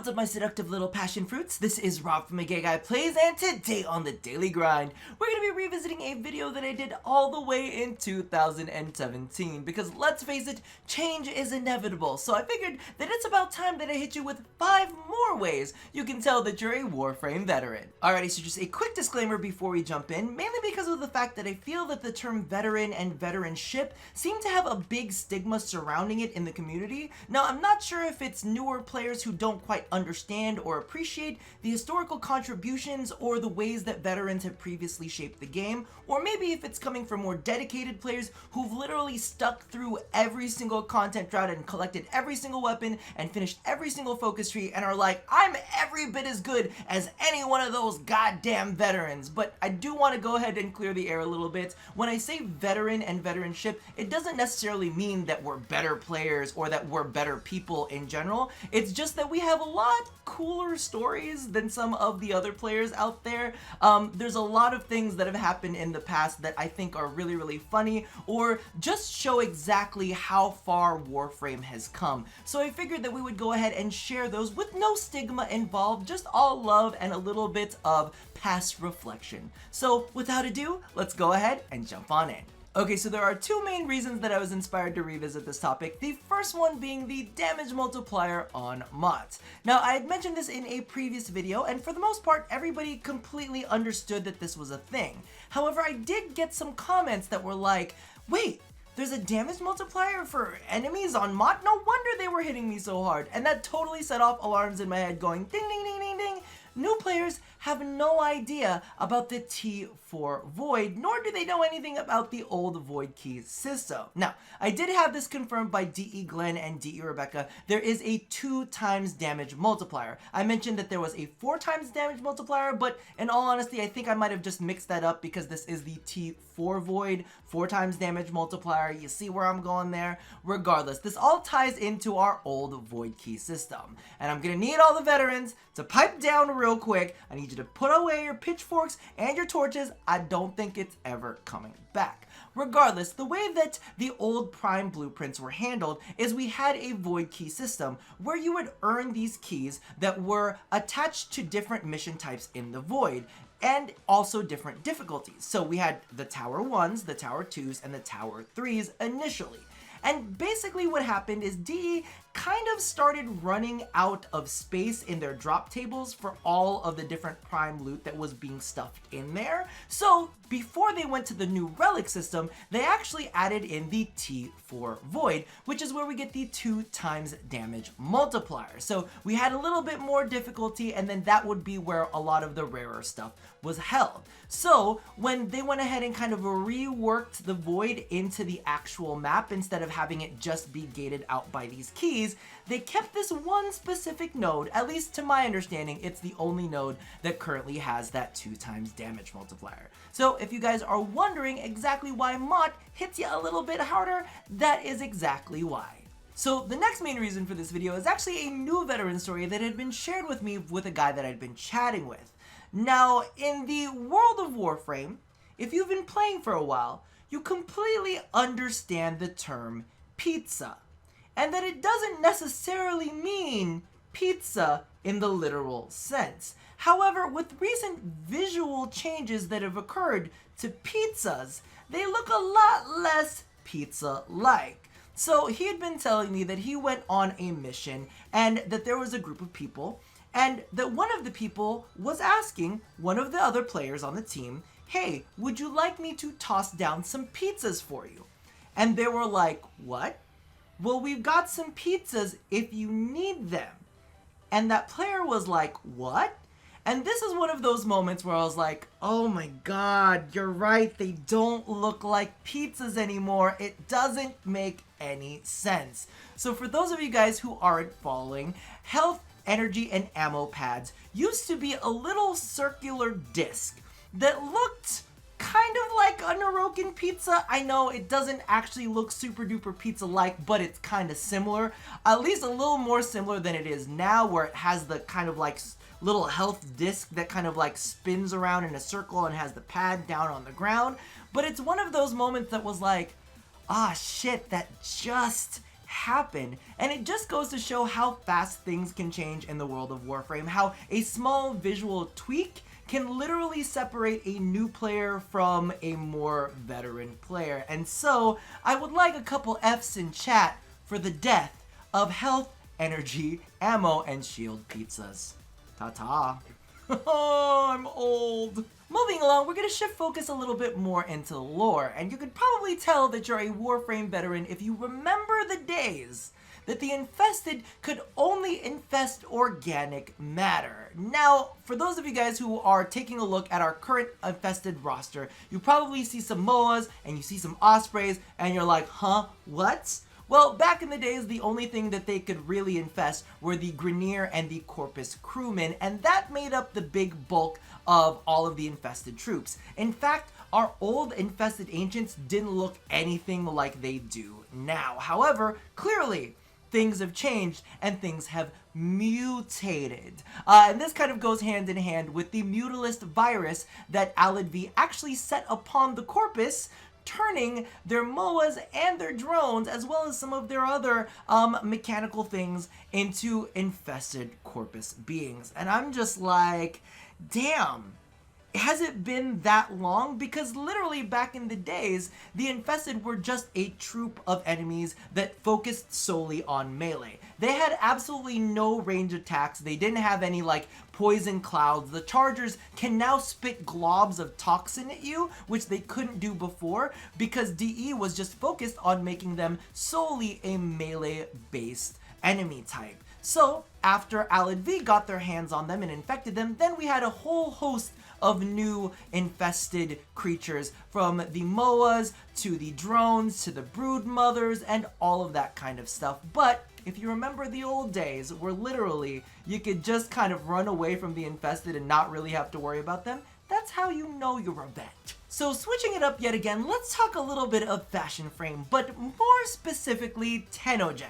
What's up, my seductive little passion fruits? This is Rob from A Gay Guy Plays, and today on The Daily Grind, we're going to be revisiting a video that I did all the way in 2017, because let's face it, change is inevitable, so I figured that it's about time that I hit you with 5 more ways you can tell that you're a Warframe veteran. Alrighty, so just a quick disclaimer before we jump in, mainly because of the fact that I feel that the term veteran and veteranship seem to have a big stigma surrounding it in the community. Now, I'm not sure if it's newer players who don't quite understand or appreciate the historical contributions or the ways that veterans have previously shaped the game, or maybe if it's coming from more dedicated players who've literally stuck through every single content drought and collected every single weapon and finished every single focus tree and are like, I'm every bit as good as any one of those goddamn veterans. But I do want to go ahead and clear the air a little bit. When I say veteran and veteranship, it doesn't necessarily mean that we're better players or that we're better people in general. It's just that we have a lot cooler stories than some of the other players out there. There's a lot of things that have happened in the past that I think are really, really funny, or just show exactly how far Warframe has come. So I figured that we would go ahead and share those with no stigma involved, just all love and a little bit of past reflection. So without ado, let's go ahead and jump on in. Okay, so there are 2 main reasons that I was inspired to revisit this topic, the first one being the damage multiplier on mods. Now, I had mentioned this in a previous video, and for the most part, everybody completely understood that this was a thing. However, I did get some comments that were like, wait, there's a damage multiplier for enemies on mod? No wonder they were hitting me so hard. And that totally set off alarms in my head going ding, ding, ding, ding, ding. New players have no idea about the T4 Void, nor do they know anything about the old Void Key system. Now, I did have this confirmed by DE Glenn and DE Rebecca. There is a 2 times damage multiplier. I mentioned that there was a 4 times damage multiplier, but in all honesty, I think I might have just mixed that up because this is the T4 Void, 4 times damage multiplier. You see where I'm going there? Regardless, this all ties into our old Void Key system. And I'm gonna need all the veterans to pipe down real quick. I need you to put away your pitchforks and your torches. I don't think it's ever coming back. Regardless, the way that the old Prime blueprints were handled is we had a Void Key system where you would earn these keys that were attached to different mission types in the Void, and also different difficulties. So we had the Tower 1s, the Tower 2s, and the Tower 3s initially. And basically what happened is DE kind of started running out of space in their drop tables for all of the different prime loot that was being stuffed in there. So before they went to the new relic system, they actually added in the T4 Void, which is where we get the 2 times damage multiplier. So we had a little bit more difficulty, and then that would be where a lot of the rarer stuff was held. So when they went ahead and kind of reworked the Void into the actual map, instead of having it just be gated out by these keys, they kept this one specific node. At least to my understanding, it's the only node that currently has that 2 times damage multiplier. So if you guys are wondering exactly why Mott hits you a little bit harder, that is exactly why. So the next main reason for this video is actually a new veteran story that had been shared with me with a guy that I'd been chatting with. Now, in the world of Warframe, if you've been playing for a while, you completely understand the term pizza, and that it doesn't necessarily mean pizza in the literal sense. However, with recent visual changes that have occurred to pizzas, they look a lot less pizza-like. So he had been telling me that he went on a mission and that there was a group of people, and that one of the people was asking one of the other players on the team, hey, would you like me to toss down some pizzas for you? And they were like, what? Well, we've got some pizzas if you need them. And that player was like, what? And this is one of those moments where I was like, oh my god, you're right, they don't look like pizzas anymore. It doesn't make any sense. So for those of you guys who aren't following, health, energy, and ammo pads used to be a little circular disc that looked kind of like a Norokin pizza. I know it doesn't actually look super duper pizza-like, but it's kind of similar. At least a little more similar than it is now, where it has the kind of like little health disc that kind of like spins around in a circle and has the pad down on the ground. But it's one of those moments that was like, ah shit, that just happen, and it just goes to show how fast things can change in the world of Warframe, how a small visual tweak can literally separate a new player from a more veteran player. And so, I would like a couple F's in chat for the death of health, energy, ammo, and shield pizzas. Ta-ta. Oh, I'm old. Moving along, we're going to shift focus a little bit more into lore, and you could probably tell that you're a Warframe veteran if you remember the days that the Infested could only infest organic matter. Now, for those of you guys who are taking a look at our current Infested roster, you probably see some MOAs and you see some Ospreys, and you're like, huh, what? Well, back in the days, the only thing that they could really infest were the Grineer and the Corpus crewmen, and that made up the big bulk of all of the infested troops. In fact, our old infested ancients didn't look anything like they do now. However, clearly, things have changed and things have mutated. And this kind of goes hand in hand with the Mutalist virus that Alad actually set upon the Corpus, turning their MOAs and their drones, as well as some of their other mechanical things, into infested Corpus beings. And I'm just like, damn, has it been that long? Because literally back in the days, the Infested were just a troop of enemies that focused solely on melee. They had absolutely no range attacks. They didn't have any like poison clouds. The Chargers can now spit globs of toxin at you, which they couldn't do before because DE was just focused on making them solely a melee-based enemy type. So after Alad got their hands on them and infected them, then we had a whole host of new infested creatures, from the MOAs to the drones to the brood mothers and all of that kind of stuff. But if you remember the old days where literally you could just kind of run away from the infested and not really have to worry about them, that's how you know you're a vet. So switching it up yet again, let's talk a little bit of Fashion Frame, but more specifically Telogen.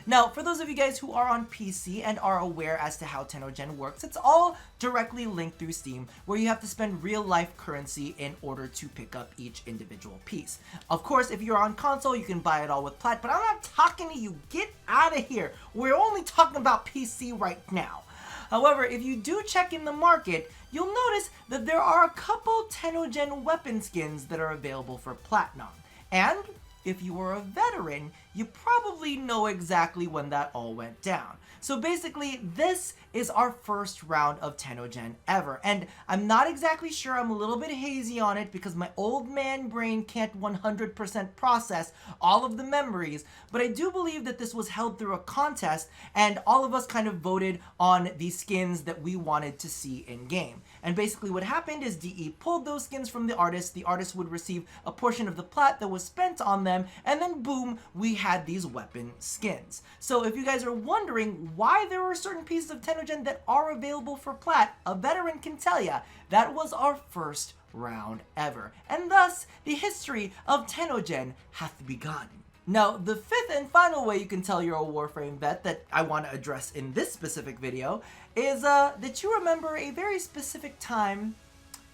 Now, for those of you guys who are on PC and are aware as to how Telogen works, it's all directly linked through Steam, where you have to spend real-life currency in order to pick up each individual piece. Of course, if you're on console, you can buy it all with plat, but I'm not talking to you. Get out of here. We're only talking about PC right now. However, if you do check in the market, you'll notice that there are a couple Telogen weapon skins that are available for Platinum. And if you are a veteran, you probably know exactly when that all went down. So basically, this is our first round of Telogen ever, and I'm not exactly sure, I'm a little bit hazy on it because my old man brain can't 100% process all of the memories, but I do believe that this was held through a contest, and all of us kind of voted on the skins that we wanted to see in game. And basically what happened is DE pulled those skins from the artist would receive a portion of the plat that was spent on them, and then boom, we had these weapon skins. So if you guys are wondering why there were certain pieces of Telogen that are available for plat, a veteran can tell ya that was our first round ever, and thus the history of Telogen hath begun. Now, the fifth and final way you can tell you're a Warframe vet that I want to address in this specific video is that you remember a very specific time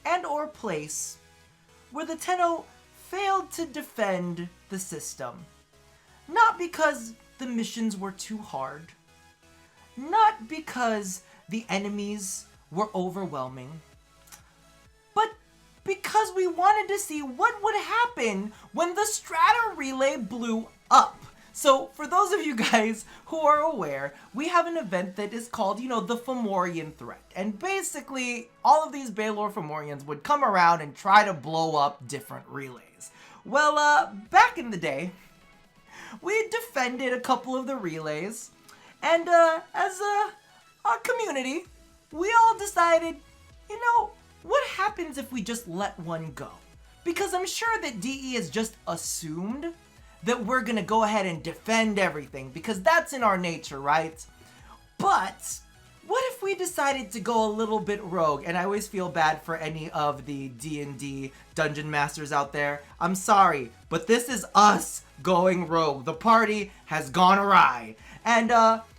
and or place where the Tenno failed to defend the system. Not because the missions were too hard, not because the enemies were overwhelming, but because we wanted to see what would happen when the Strata Relay blew up. So for those of you guys who are aware, we have an event that is called, you know, the Fomorian Threat. And basically, all of these Baelor Fomorians would come around and try to blow up different relays. Well, back in the day, we defended a couple of the relays, and as a community, we all decided, you know, what happens if we just let one go? Because I'm sure that DE has just assumed that we're gonna go ahead and defend everything, because that's in our nature, right? But what if we decided to go a little bit rogue? And I always feel bad for any of the D&D dungeon masters out there. I'm sorry, but this is us going rogue. The party has gone awry. And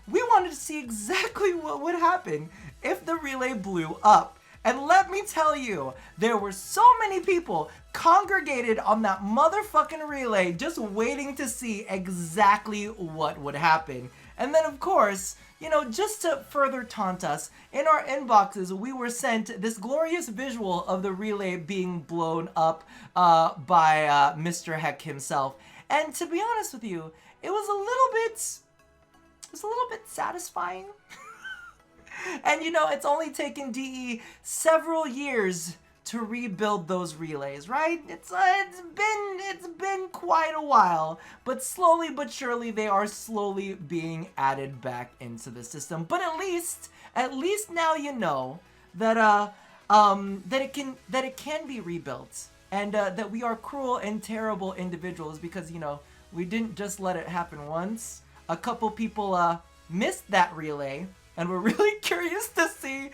we wanted to see exactly what would happen if the relay blew up. And let me tell you, there were so many people congregated on that motherfucking relay just waiting to see exactly what would happen. And then, of course, you know, just to further taunt us, in our inboxes, we were sent this glorious visual of the relay being blown up by Mr. Heck himself. And to be honest with you, it was a little bit satisfying. And you know, it's only taken DE several years to rebuild those relays, right? It's been quite a while, but slowly but surely they are slowly being added back into the system. But at least now you know that that it can be rebuilt, and that we are cruel and terrible individuals because, you know, we didn't just let it happen once. A couple people missed that relay and were really curious to see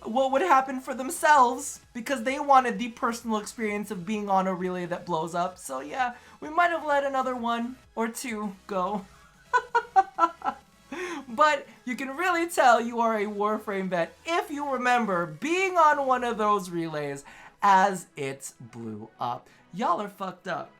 what would happen for themselves because they wanted the personal experience of being on a relay that blows up. So yeah, we might have let another one or two go. But you can really tell you are a Warframe vet if you remember being on one of those relays as it blew up. Y'all are fucked up,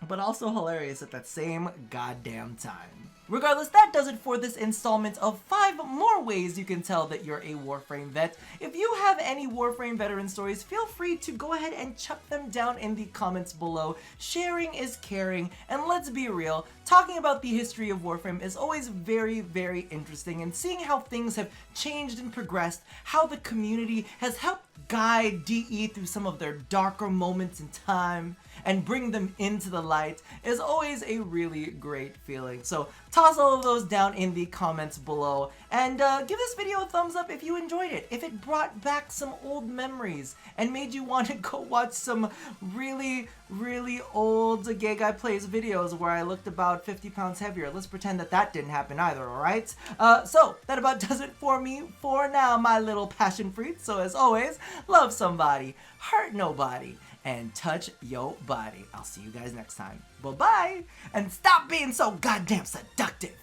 but also hilarious at that same goddamn time. Regardless, that does it for this installment of 5 more ways you can tell that you're a Warframe vet. If you have any Warframe veteran stories, feel free to go ahead and chuck them down in the comments below. Sharing is caring, and let's be real, talking about the history of Warframe is always very, very interesting, and seeing how things have changed and progressed, how the community has helped guide DE through some of their darker moments in time and bring them into the light is always a really great feeling. So toss all of those down in the comments below, and give this video a thumbs up if you enjoyed it, if it brought back some old memories and made you want to go watch some really, really old Gay Guy Plays videos where I looked about 50 pounds heavier. Let's pretend that that didn't happen either, alright? So that about does it for me for now, my little passion fruits. So as always, love somebody, hurt nobody, and touch your body. I'll see you guys next time. Bye-bye, and stop being so goddamn seductive.